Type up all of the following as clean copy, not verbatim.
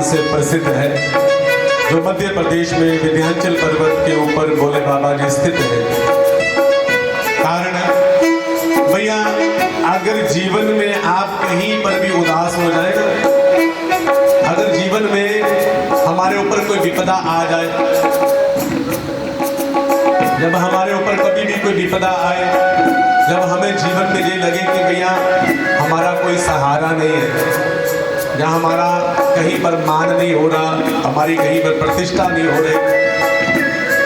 से प्रसिद्ध है, जो मध्य प्रदेश में विंध्याचल पर्वत के ऊपर भोले बाबा जी स्थित है। कारण भैया, अगर जीवन में आप कहीं पर भी उदास हो जाए ना, अगर जीवन में हमारे ऊपर कोई विपदा आ जाए, जब हमारे ऊपर कभी भी कोई विपदा आए, जब हमें जीवन में ये लगे कि भैया हमारा कोई सहारा नहीं है, जहाँ हमारा कहीं पर मान नहीं हो रहा, हमारी कहीं पर प्रतिष्ठा नहीं हो रही,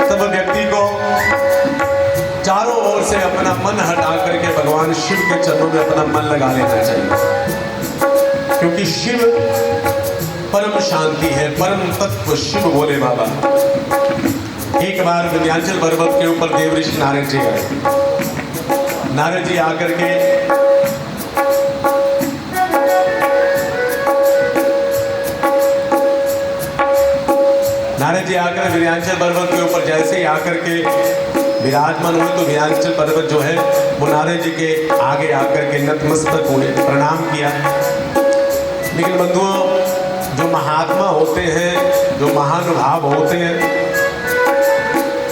तब व्यक्ति को चारों ओर से अपना मन हटा करके भगवान शिव के चरणों में अपना मन लगा लेना चाहिए। क्योंकि शिव परम शांति है, परम तत्व शिव भोले बाबा। एक बार विंध्याचल पर्वत के ऊपर देव ऋषि नारद जी आए। नारद जी आकर के विंध्याचल पर्वत के ऊपर जैसे ही आकर के विराजमान हुए, तो विंध्याचल पर्वत जो है वो नारद जी के आगे आकर के नतमस्तक हुए, प्रणाम किया। लेकिन बंधुओं, जो महात्मा होते हैं, जो महानुभाव होते हैं,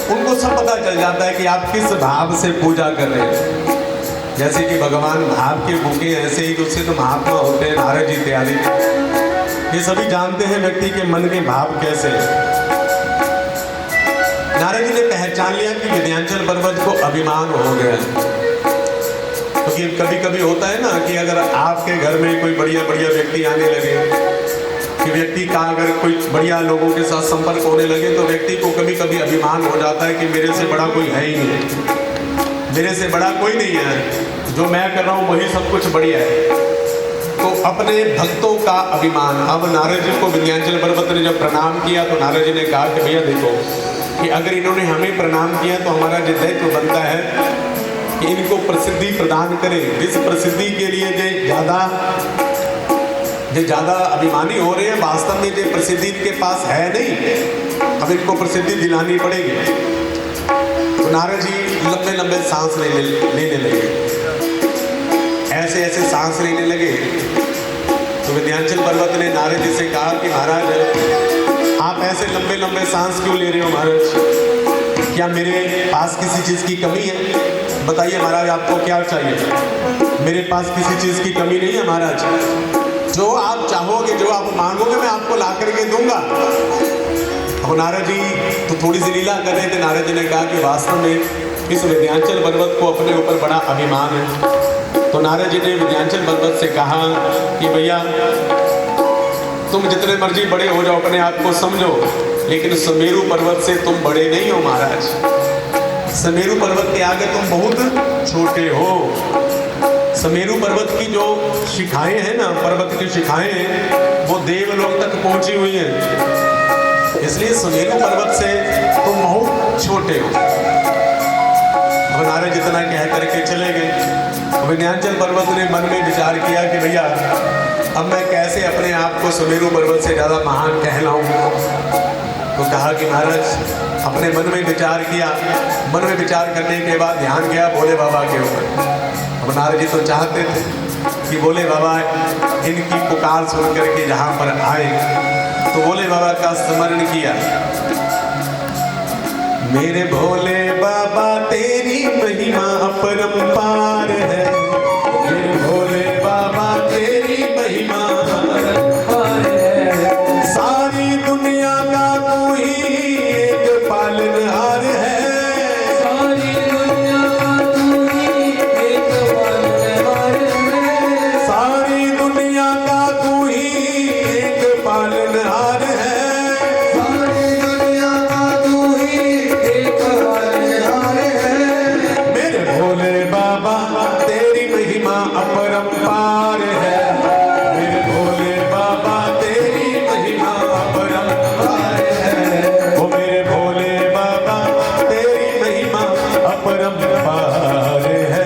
उनको सब पता चल जाता है कि आप किस भाव से पूजा कर रहे हैं। जैसे कि भगवान भाव के भूखे, ऐसे ही दूसरे तो महात्मा होते हैं, नारद जी इत्यादि, ये सभी जानते हैं व्यक्ति के मन के भाव कैसे। नारद जी ने पहचान लिया कि विंध्याचल पर्वत को अभिमान हो गया। क्योंकि कभी कभी होता है ना कि अगर आपके घर में कोई बढ़िया बढ़िया व्यक्ति आने लगे, कि व्यक्ति का अगर कोई बढ़िया लोगों के साथ संपर्क होने लगे, तो व्यक्ति को कभी कभी अभिमान हो जाता है कि मेरे से बड़ा कोई है ही नहीं, मेरे से बड़ा कोई नहीं है, जो मैं कर रहा हूँ वही सब कुछ बढ़िया है। तो अपने भक्तों का अभिमान। अब नारद जी को विंध्याचल पर्वत ने जब प्रणाम किया, तो नारद जी ने कहा कि भैया देखो, कि अगर इन्होंने हमें प्रणाम किया तो हमारा जो दायित्व बनता है कि इनको प्रसिद्धि प्रदान करें। इस प्रसिद्धि के लिए जो ज़्यादा अभिमानी हो रहे हैं, वास्तव में जो प्रसिद्धि इनके पास है नहीं, अब इनको प्रसिद्धि दिलानी पड़ेगी। तो नारद जी लंबे लंबे सांस लेने लगे, ऐसे ऐसे सांस लेने लगे। तो विंध्याचल पर्वत ने नारद जी से कहा कि महाराज, आप ऐसे लंबे लंबे सांस क्यों ले रहे हो महाराज? क्या मेरे पास किसी चीज़ की कमी है? बताइए महाराज, आपको क्या चाहिए? मेरे पास किसी चीज़ की कमी नहीं है महाराज, जो आप चाहोगे, जो आप मांगोगे, मैं आपको ला करके दूंगा। अब नारद जी तो थोड़ी सी लीला कर रहे थे। नारद जी ने कहा कि वास्तव में इस विंध्याचल पर्वत को अपने ऊपर बड़ा अभिमान है। तो नारद जी ने विंध्याचल पर्वत से कहा कि भैया, तुम जितने मर्जी बड़े हो जाओ, अपने आप को समझो, लेकिन सुमेरु पर्वत से तुम बड़े नहीं हो महाराज। सुमेरु पर्वत के आगे तुम बहुत छोटे हो। सुमेरु पर्वत की जो शिखाएं हैं ना, पर्वत की शिखाएं, वो देवलोक तक पहुंची हुई हैं। इसलिए सुमेरु पर्वत से तुम बहुत छोटे हो। अब नारद जितना कह करके चले गए। विंध्याचल पर्वत ने मन में विचार किया कि भैया, अब मैं कैसे अपने आप को सुमेरु पर्वत से ज़्यादा महान कहलाऊं। तो कहा कि महाराज, अपने मन में विचार किया। मन में विचार करने के बाद ध्यान गया भोले बाबा के ऊपर। अब नारद जी तो चाहते थे कि भोले बाबा इनकी पुकार सुन करके जहाँ पर आए, तो भोले बाबा का स्मरण किया। मेरे भोले बाबा तेरी महिमा अपरंपार है, मेरे भोले बाबा तेरी महिमा अपरंपार है। सारी दुनिया का तू ही एक पालनहार है, सारी दुनिया का तू ही एक पालनहार है, सारी दुनिया का तू ही एक पालनहार है, सारी दुनिया का तू ही एक पालनहार है। मेरे भोले बाबा तेरी महिमा अपरंपार है, मेरे भोले बाबा तेरी महिमा अपरंपार है। ओ मेरे भोले बाबा तेरी महिमा अपरंपार है।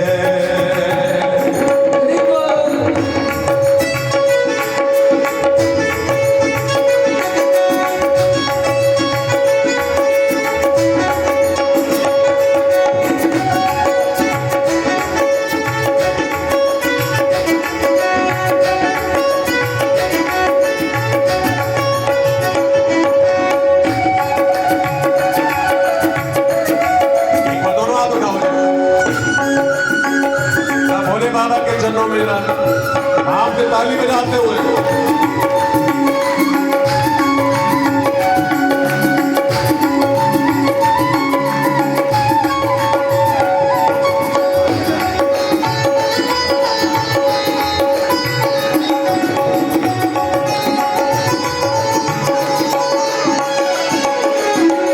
भोले बाबा के चरणों में आपसे ताली बजाते हुए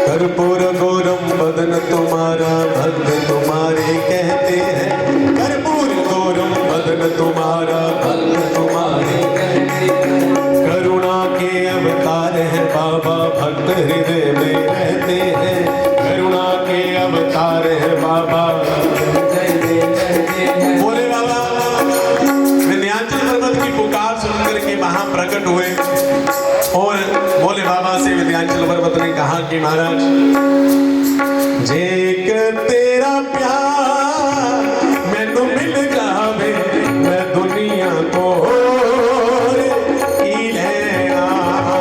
कर्पूर गौरम बदन तुम्हारा भक्त तुम्हारे कहते हैं। कर्पूर गौरम बदन तुम्हारा भक्त तुम्हारे कहते हैं। करुणा के अवतार है बाबा भक्त हृदय में रहते हैं। करुणा के अवतार है बाबा बोले बाबा विंध्याचल पर्वत की पुकार सुनकर के वहां प्रकट हुए और बोले बाबा से विंध्याचल पर्वत ने कहा कि महाराज जेकर तेरा प्यार मैनू मिल जावे मैं दुनिया को ही लेना।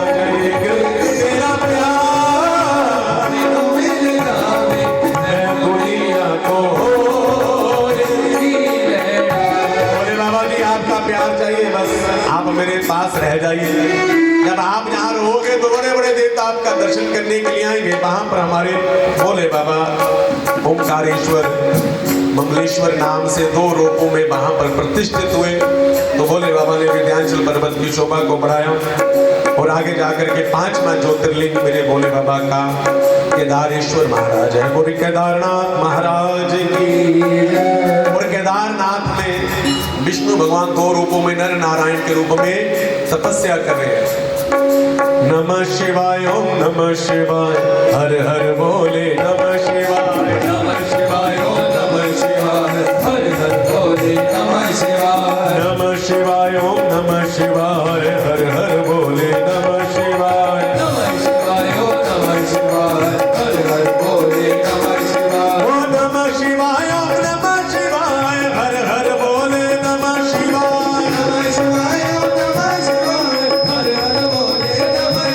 जेकर तेरा प्यार मैनू मिल जावे मैं दुनिया को ही लेना। बोले बाबा जी आपका प्यार चाहिए, बस आप मेरे पास रह जाइए। जब आप यहाँ रहोगे तो बड़े बड़े देवता आपका दर्शन करने के लिए आएंगे। वहां पर हमारे भोले बाबा ओंकारेश्वर मंगलेश्वर नाम से 2 रूपों में वहां पर प्रतिष्ठित हुए। तो भोले बाबा ने विंध्याचल पर्वत की शोभा को बढ़ाया और आगे जाकर के 5वां ज्योतिर्लिंग मेरे भोले बाबा का केदारेश्वर महाराज है। बोले केदारनाथ महाराज की। और केदारनाथ में विष्णु भगवान 2 रूपों में नर नारायण के रूप में तपस्या कर रहे हैं। नमः शिवाय ओम नमः शिवाय हर हर बोले नमः शिवाय। नमः शिवाय ओम नमः शिवाय हर हर बोले नमः शिवाय। नमः शिवाय ओम नमः शिवाय हर हर बोले नमः शिवाय। नमः शिवाय ओम नमः शिवाय हर हर बोले नमः शिवाय। ओम नमः शिवाय ओम नमः शिवाय हर हर बोले नमः शिवाय। नमः शिवाय ओम नमः शिवाय हर हर बोले नमः शिवाय।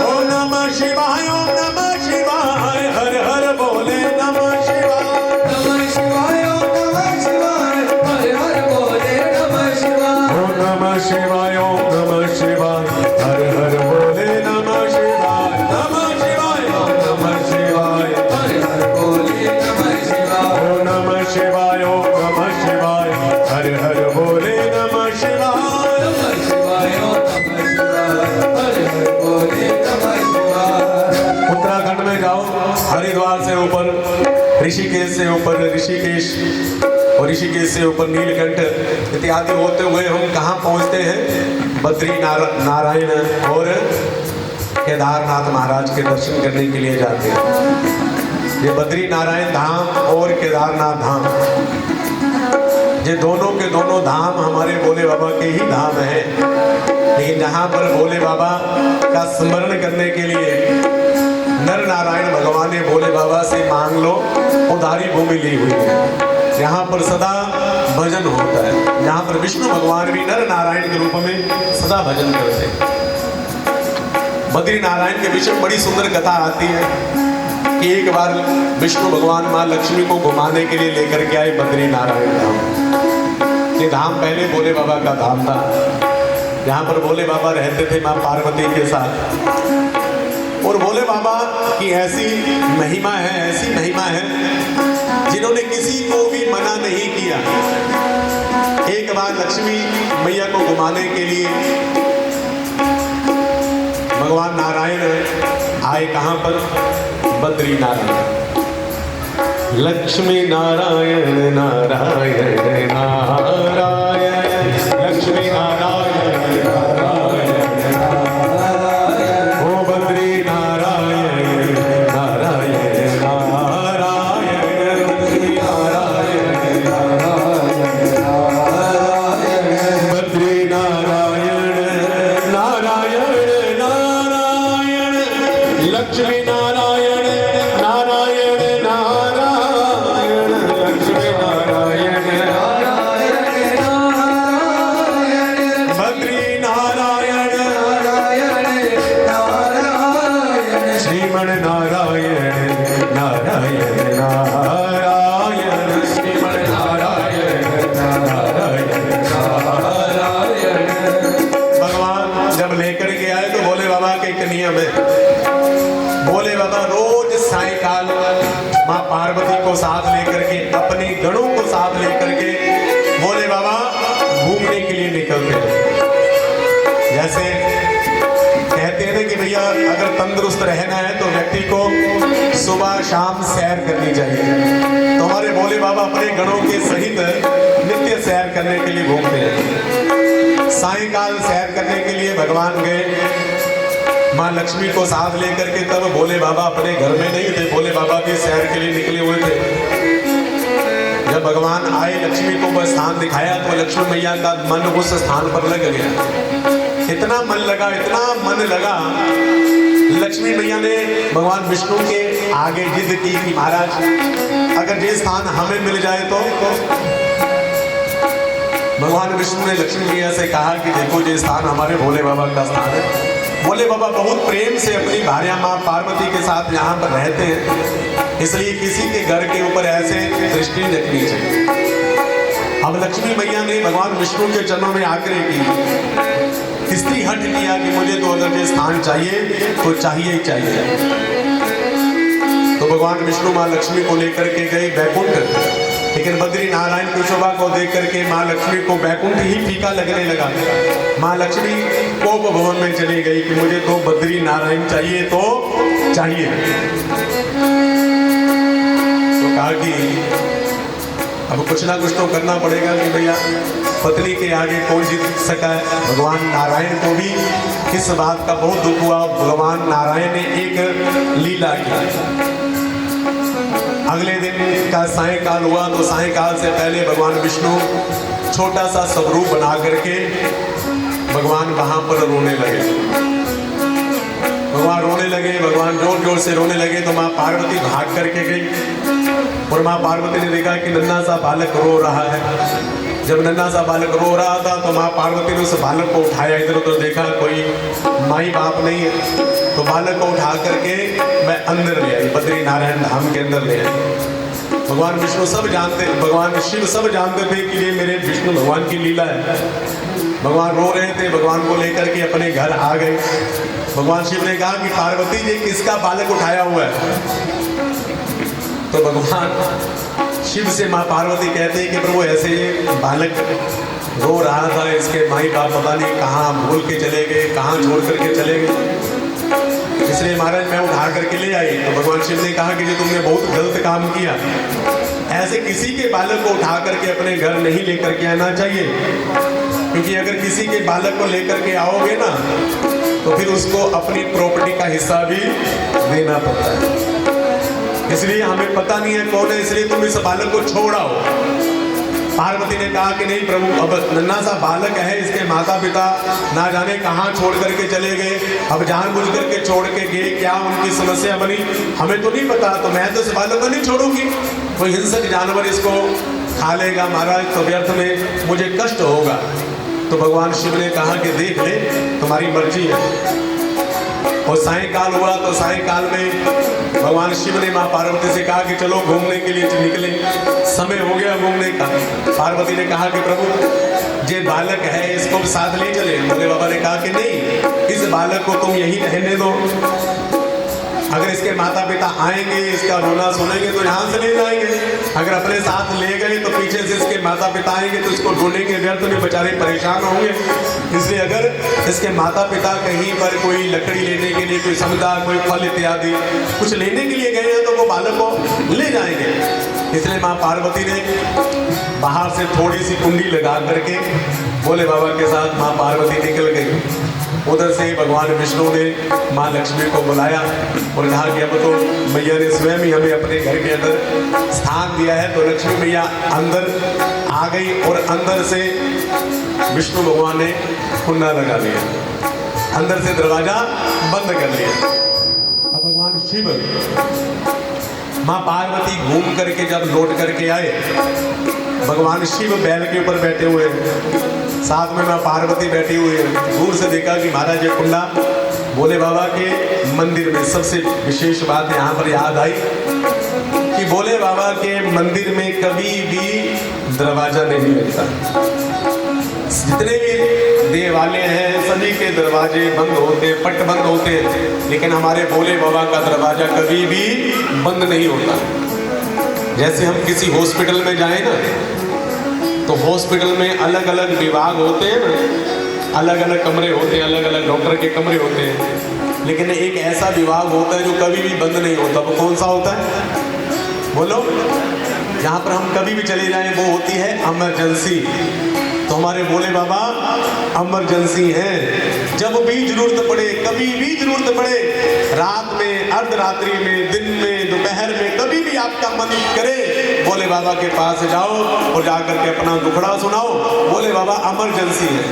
ओम नमः शिवाय ओम नमः शिवाय हर हर बोले नमः शिवाय। नमः शिवाय ओम नमः शिवाय हर हर बोले नमः शिवाय। ओम नमः शिवाय ओम नमः शिवाय हर हर बोले नमः शिवाय। नमः शिवाय ओम नमः शिवाय हर हर बोले नमः शिवाय। ओम नमः शिवाय ओम नमः शिवाय हर हर बोले नमः शिवाय। नमः शिवाय ओम नमः शिवाय हर हर बोले नमः शिवाय। उत्तराखंड में जाओ, हरिद्वार से ऊपर ऋषिकेश से ऊपर ऋषिकेश और ऋषिकेश से ऊपर नीलकंठ इत्यादि होते हुए हम कहाँ पहुँचते हैं? बद्री नारायण और केदारनाथ महाराज के दर्शन करने के लिए जाते हैं। ये बद्री नारायण धाम और केदारनाथ धाम, ये दोनों के दोनों धाम हमारे भोले बाबा के ही धाम हैं। लेकिन जहाँ पर भोले बाबा का स्मरण करने के लिए नर नारायण भगवान ने भोले बाबा से मांग लो उधारी भूमि ली हुई है। यहाँ पर सदा भजन होता है, यहाँ पर विष्णु भगवान भी नर नारायण के रूप में सदा भजन करते हैं। बद्री नारायण के विषय बड़ी सुंदर कथा आती है कि एक बार विष्णु भगवान माँ लक्ष्मी को घुमाने के लिए लेकर के आए बद्री नारायण धाम। ये धाम पहले भोले बाबा का धाम था, जहाँ पर भोले बाबा रहते थे माँ पार्वती के साथ। और भोले बाबा की ऐसी महिमा है जिन्होंने किसी को भी मना नहीं किया। एक बार लक्ष्मी मैया को घुमाने के लिए भगवान नारायण आए कहाँ पर? बद्री नारायण। लक्ष्मी नारायण नारायण नारायण लक्ष्मी नारायण नारायण नारायण। ओ बद्री नारायण नारायण नारायण बद्री नारायण नारायण नारायण बद्री नारायण नारायण नारायण लक्ष्मी नारायण नारायण नारायण लक्ष्मी नारायण नारायण तंदुरुस्त रहना है तो व्यक्ति को सुबह शाम सैर करनी चाहिए। तो हमारे भोले बाबा अपने गणों के सहित नित्य सैर करने के लिए घूमते हैं। सायंकाल सैर करने के लिए भगवान गए, माँ लक्ष्मी को साथ लेकर के। तब भोले बाबा अपने घर में नहीं थे, भोले बाबा भी सैर के लिए निकले हुए थे। जब भगवान आए, लक्ष्मी को वह स्थान दिखाया तो लक्ष्मी मैया का मन उस स्थान पर लग गया। इतना मन लगा, इतना मन लगा, लक्ष्मी मैया ने भगवान विष्णु के आगे जिद की कि महाराज अगर ये स्थान हमें मिल जाए तो। भगवान विष्णु ने लक्ष्मी मैया से कहा कि देखो ये स्थान हमारे भोले बाबा का स्थान है। भोले बाबा बहुत प्रेम से अपनी भार्या माँ पार्वती के साथ यहाँ पर रहते हैं, इसलिए किसी के घर के ऊपर ऐसे दृष्टि रखनी चाहिए। अब लक्ष्मी मैया ने भगवान विष्णु के चरणों में आग्रह की, स्त्री हट किया कि मुझे तो अगर ये स्थान चाहिए तो चाहिए ही चाहिए। तो भगवान विष्णु माँ लक्ष्मी को लेकर के गए बैकुंठ, लेकिन बद्री नारायण की शोभा को देख करके माँ लक्ष्मी को बैकुंठ ही फीका लगने लगा। माँ लक्ष्मी कोप भवन में चली गई कि मुझे तो बद्री नारायण चाहिए तो चाहिए। तो कहा कि अब कुछ ना कुछ तो करना पड़ेगा कि भैया पत्नी के आगे कौन जीत सका है। भगवान नारायण को भी इस बात का बहुत दुख हुआ। भगवान नारायण ने एक लीला की। अगले दिन का सायंकाल हुआ तो सायंकाल से पहले भगवान विष्णु छोटा सा स्वरूप बना करके भगवान वहां पर रोने लगे। भगवान रोने लगे, भगवान जोर जोर से रोने लगे तो माँ पार्वती भाग करके गई और माँ पार्वती ने देखा कि नन्हा सा बालक रो रहा है। जब नन्हा सा बालक रो रहा था तो माँ पार्वती ने उस बालक को उठाया, इधर उधर देखा कोई माई बाप नहीं है, तो बालक को उठा करके मैं अंदर ले आई, बद्री नारायण धाम के अंदर ले आई। भगवान विष्णु सब जानते, भगवान शिव सब जानते थे कि ये मेरे विष्णु भगवान की लीला है। भगवान रो रहे थे, भगवान को लेकर के अपने घर आ गए। भगवान शिव ने कहा कि पार्वती जी किसका बालक उठाया हुआ है। तो भगवान शिव से माँ पार्वती कहते हैं कि प्रभु ऐसे ये बालक रो रहा था, इसके माई बाप पता नहीं कहाँ भूल के चले गए, कहाँ छोड़ करके चले गए, इसलिए महाराज मैं उठा करके ले आई। तो भगवान शिव ने कहा कि जो तुमने बहुत गलत काम किया, ऐसे किसी के बालक को उठा करके अपने घर नहीं लेकर के आना चाहिए, क्योंकि अगर किसी के बालक को लेकर के आओगे ना तो फिर उसको अपनी प्रॉपर्टी का हिस्सा भी देना पड़ता है। इसलिए हमें पता नहीं है कौन है, इसलिए तुम इस बालक को छोड़ाओ। पार्वती ने कहा कि नहीं प्रभु, अब नन्हा सा बालक है, इसके माता पिता ना जाने कहाँ छोड़ करके चले गए, अब जानबूझ करके छोड़ के गए, क्या उनकी समस्या बनी हमें तो नहीं पता, तो मैं तो इस बालक को नहीं छोड़ूंगी। कोई हिंसक जानवर इसको खा लेगा महाराज तो व्यर्थ में मुझे कष्ट होगा। तो भगवान शिव ने कहा कि देख ले, तुम्हारी मर्जी है। और सायंकाल हुआ तो सायंकाल में भगवान शिव ने माँ पार्वती से कहा कि चलो घूमने के लिए निकले, समय हो गया घूमने का। पार्वती ने कहा कि प्रभु ये बालक है, इसको साथ ले चले। भोले बाबा ने कहा कि नहीं, इस बालक को तुम यहीं रहने दो, अगर इसके माता पिता आएंगे इसका रोना सुनेंगे तो यहाँ से ले जाएंगे, अगर अपने साथ ले गए तो पीछे से इसके माता पिता आएंगे तो इसको ढूंढेंगे, व्यर्थ में बेचारे परेशान होंगे। इसलिए अगर इसके माता पिता कहीं पर कोई लकड़ी लेने के लिए, कोई समुदा, कोई फल इत्यादि कुछ लेने के लिए गए हैं तो वो बालक को ले जाएंगे। इसलिए माँ पार्वती ने बाहर से थोड़ी सी कुंडी लगा करके भोले बाबा के साथ माँ पार्वती निकल गई। उधर से भगवान विष्णु ने माँ लक्ष्मी को बुलाया और कहा कि अब तो मैया ने स्वयं ही हमें अपने घर के अंदर स्थान दिया है। तो लक्ष्मी मैया अंदर आ गई और अंदर से विष्णु भगवान ने कुंडा लगा लिया, अंदर से दरवाजा बंद कर लिया। अब भगवान शिव माँ पार्वती घूम करके जब लौट करके आए, भगवान शिव बैल के ऊपर बैठे हुए, साथ में माँ पार्वती बैठी हुई है। दूर से देखा कि महाराज ये कुंडा भोले बाबा के मंदिर में। सबसे विशेष बात यहाँ पर याद आई कि भोले बाबा के मंदिर में कभी भी दरवाजा नहीं लगता। जितने भी देवालय हैं सभी के दरवाजे बंद होते, पट बंद होते, लेकिन हमारे भोले बाबा का दरवाजा कभी भी बंद नहीं होता। जैसे हम किसी हॉस्पिटल में जाएं ना तो हॉस्पिटल में अलग अलग विभाग होते हैं ना, अलग अलग कमरे होते हैं, अलग अलग डॉक्टर के कमरे होते हैं। लेकिन एक ऐसा विभाग होता है जो कभी भी बंद नहीं होता। वो कौन सा होता है? बोलो। जहाँ पर हम कभी भी चले जाएं वो होती है इमरजेंसी। तो हमारे भोले बाबा इमरजेंसी हैं। जब भी जरूरत पड़े, कभी भी जरूरत पड़े, रात में, अर्धरात्रि में, दिन में, दोपहर में, कभी भी आपका मन करे, भोले बाबा के पास जाओ और जाकर के अपना दुखड़ा सुनाओ। भोले बाबा इमरजेंसी है।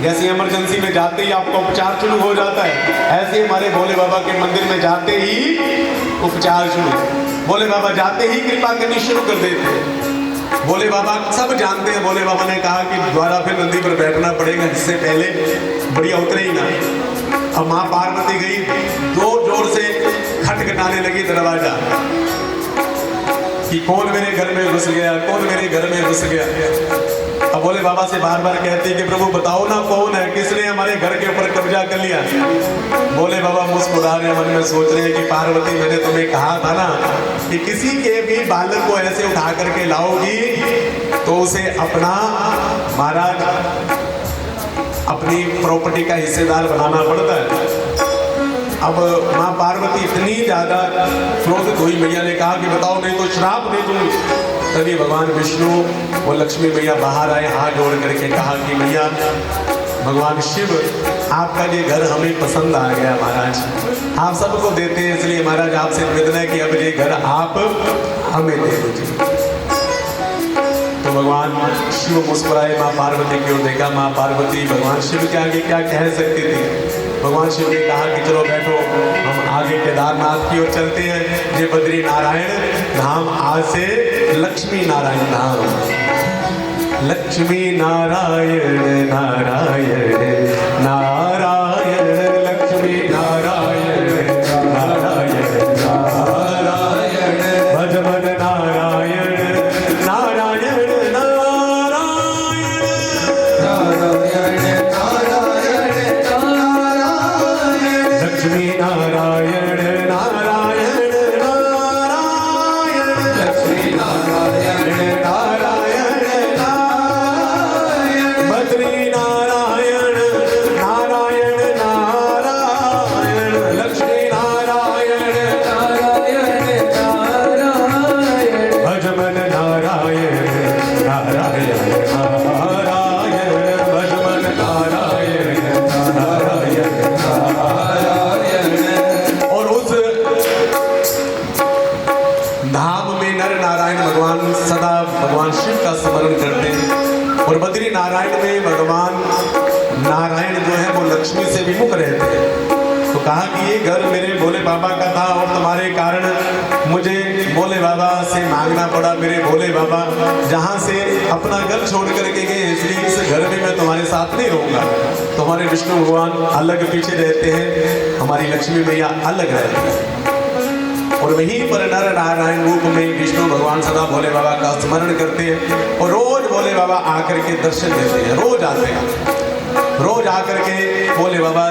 जैसे इमरजेंसी में जाते ही आपका उपचार शुरू हो जाता है, ऐसे हमारे भोले बाबा के मंदिर में जाते ही उपचार शुरू। भोले बाबा जाते ही कृपा करनी शुरू कर देते हैं। भोले बाबा सब जानते हैं। भोले बाबा ने कहा कि दोबारा फिर नंदी पर बैठना पड़ेगा, इससे पहले बढ़िया उतरे ही ना। अब माँ पार्वती गई, जोर जोर से खटखटाने लगी दरवाजा कि कौन मेरे घर में घुस गया, कौन मेरे घर में घुस गया। अब भोले बाबा से बार बार कहती कि प्रभु बताओ ना कौन है, किसने हमारे घर के ऊपर कब्जा कर लिया। भोले बाबा मुस्कुरा रहे, मन में सोच रहे हैं कि पार्वती मैंने तुम्हें कहा था ना कि किसी के भी बालक को ऐसे उठा करके लाओगी तो उसे अपना महाराज अपनी प्रॉपर्टी का हिस्सेदार बनाना पड़ता है। अब माँ पार्वती इतनी ज्यादा क्रोधित हुई, मैया ने कहा कि बताओ नहीं तो श्राप दे दूंगी। तभी भगवान विष्णु और लक्ष्मी मैया बाहर आए, हाथ जोड़ करके कहा कि मैया भगवान शिव आपका ये घर हमें पसंद आ गया महाराज, आप सबको देते हैं, इसलिए महाराज आपसे निवेदन है कि अब ये घर आप हमें दे दीजिए। तो भगवान शिव मुस्कुराए, माँ पार्वती की ओर देखा। माँ पार्वती भगवान शिव के आगे क्या कह सकती थी। भगवान शिव ने कहा कि चलो बैठो, हम आगे केदारनाथ की ओर चलते हैं। ये बद्री नारायण धाम आज से लक्ष्मी नारायण धाम। लक्ष्मी नारायण नारायण नारायण, लक्ष्मी नारायण नारायण नारायण, भज मन नारायण नारायण नारायण नारायण नारायण नारायण, लक्ष्मी नारायण नारायण नारायण, लक्ष्मी नारायण नारायण नारायण, बद्री नारायण नारायण नारायण, लक्ष्मी नारायण नारायण नारायण, भज मन नारायण नारायण नारायण, भज मन नारायण नारायण नारायण। और उस धाम में नर नारायण भगवान सदा भगवान शिव का स्मरण करते हैं। और बद्री नारायण में भगवान नारायण जो है वो लक्ष्मी से विमुख रहते हैं। तो कहा कि ये घर मेरे भोले बाबा का था और तुम्हारे कारण मुझे भोले बाबा से मांगना पड़ा। मेरे भोले बाबा जहाँ से अपना घर छोड़ करके गए, इसलिए इस घर में मैं तुम्हारे साथ नहीं रहूंगा। तुम्हारे विष्णु भगवान अलग पीछे रहते हैं, हमारी लक्ष्मी मैया अलग रहती है। और वहीं पर नर नारायण रूप में विष्णु भगवान सदा भोले बाबा का स्मरण करते हैं। और रोज भोले बाबा आकर के दर्शन देते हैं, रोज आते हैं। रोज आकर के भोले बाबा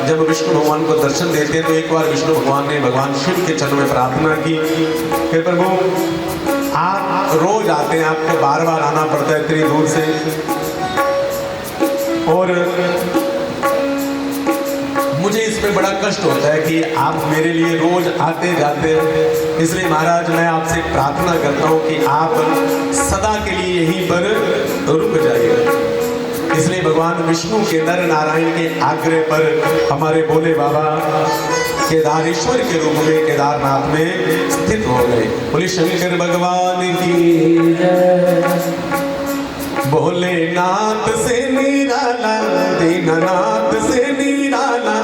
जब विष्णु भगवान को दर्शन देते हैं तो एक बार विष्णु भगवान ने भगवान शिव के चरणों में प्रार्थना की कि प्रभु आप रोज आते हैं, आपको बार बार आना पड़ता है इतनी दूर से, और मुझे इसमें बड़ा कष्ट होता है कि आप मेरे लिए रोज आते जाते हैं। इसलिए महाराज मैं आपसे प्रार्थना करता हूँ कि आप सदा के लिए यहीं पर रुक जाइए। इसलिए भगवान विष्णु के नर नारायण के आग्रह पर हमारे भोले बाबा केदारेश्वर के रूप में केदारनाथ में स्थित हो गए। बोले शंकर भगवान की जय। भोलेनाथ से निराला, दीननाथ से निराला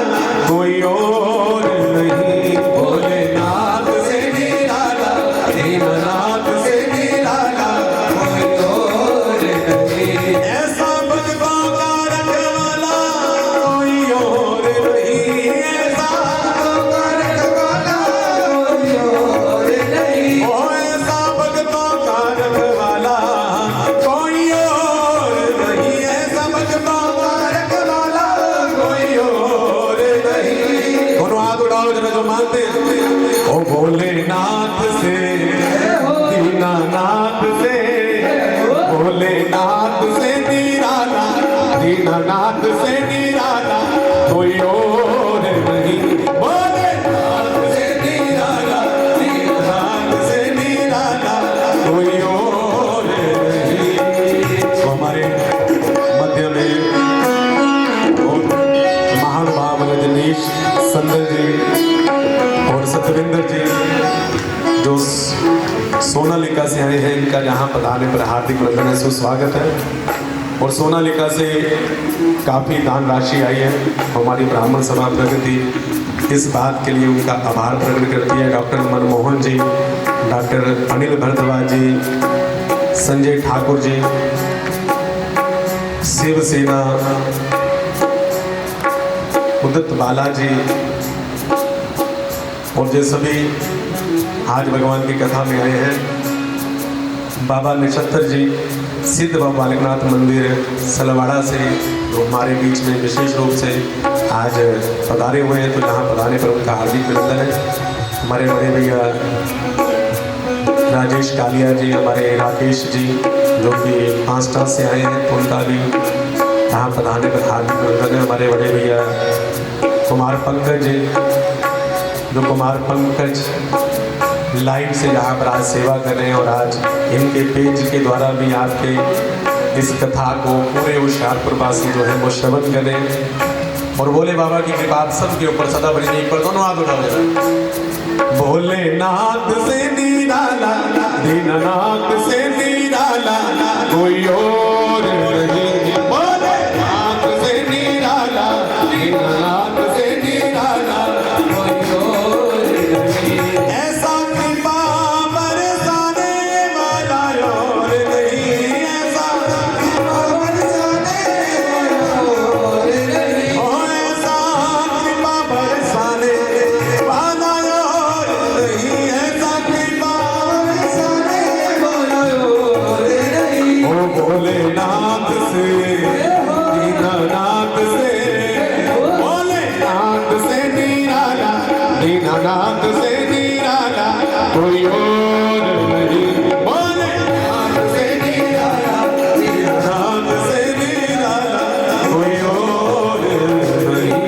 कोई और नहीं। भोलेनाथ से निराला, दीननाथ से निराला कोई और नहीं। ऐसा भक्तों का रखवाला कोई और नहीं। ऐसा भक्तों का रखवाला कोई और नहीं। ओ ऐसा भक्तों का रखवाला कोई और नहीं। ऐसा भक्तों का रखवाला कोई और नहीं। दोनों हाथ उठाओ जरा जो मानते हैं। ओ भोलेनाथ से, दीनानाथ से, भोलेनाथ से निराला, दीनानाथ से निराला कोई और नहीं। का यहाँ पधारने पर हार्दिक वंदन है, सुस्वागत है। और सोनालिका से काफ़ी दान राशि आई है। हमारी ब्राह्मण सभा प्रगति इस बात के लिए उनका आभार प्रकट करती है। डॉक्टर मनमोहन जी, डॉक्टर अनिल भारद्वाज जी, संजय ठाकुर जी, शिवसेना, उदित बालाजी और जो सभी आज भगवान की कथा में आए हैं। बाबा नक्षत्र जी सिद्ध बाबा बालकनाथ मंदिर सलवाड़ा से जो हमारे बीच में विशेष रूप से आज पधारे हुए हैं, तो यहाँ पधारने पर उनका हार्दिक अभिनंदन है। हमारे बड़े भैया राजेश कालिया जी, हमारे राकेश जी जो कि पांचटा से आए हैं, तो उनका भी यहाँ पधारने पर हार्दिक अभिनंदन है। हमारे बड़े भैया कुमार पंकज जी, जो कुमार पंकज लाइव से यहाँ पर आज सेवा कर रहे हैं और आज इनके पेज के द्वारा भी आपके इस कथा को पूरे होशियारपुर वासी जो है वो श्रवण कर रहे हैं। और भोले बाबा की कृपा सबके ऊपर सदा बनी रही। पर दोनों हाथ उठाओ जरा। भोलेनाथ से निराला, दीननाथ से निराला, कोई और नहीं। भोलेनाथ से निराला, दीननाथ से निराला, कोई और नहीं। ऐसा कृपा बरसाने वाला और नहीं, ऐसा कृपा बरसाने वाला और नहीं। ओ ऐसा कृपा बरसाने वाला और नहीं, ऐसा कृपा बरसाने वाला और नहीं। ओ भोलेनाथ से, दीननाथ से, भोलेनाथ से निराला, दीननाथ से निराला, कोई और नहीं। भोलेनाथ से निराला, दीननाथ से निराला, कोई और नहीं।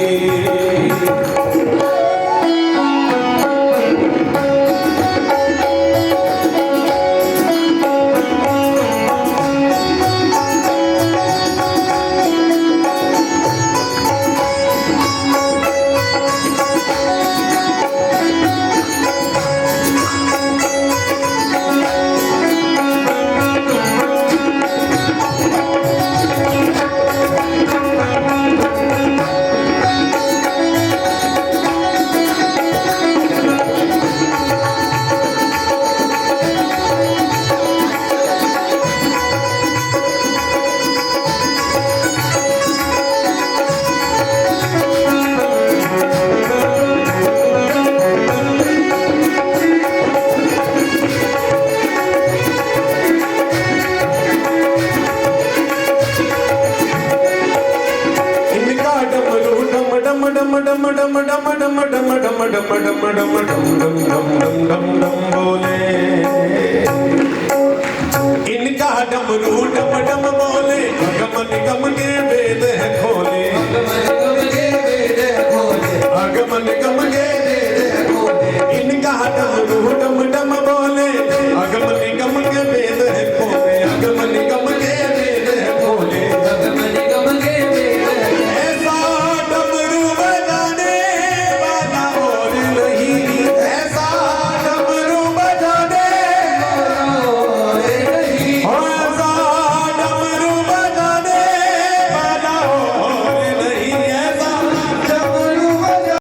बोले इनका डमरू डम डम बोले।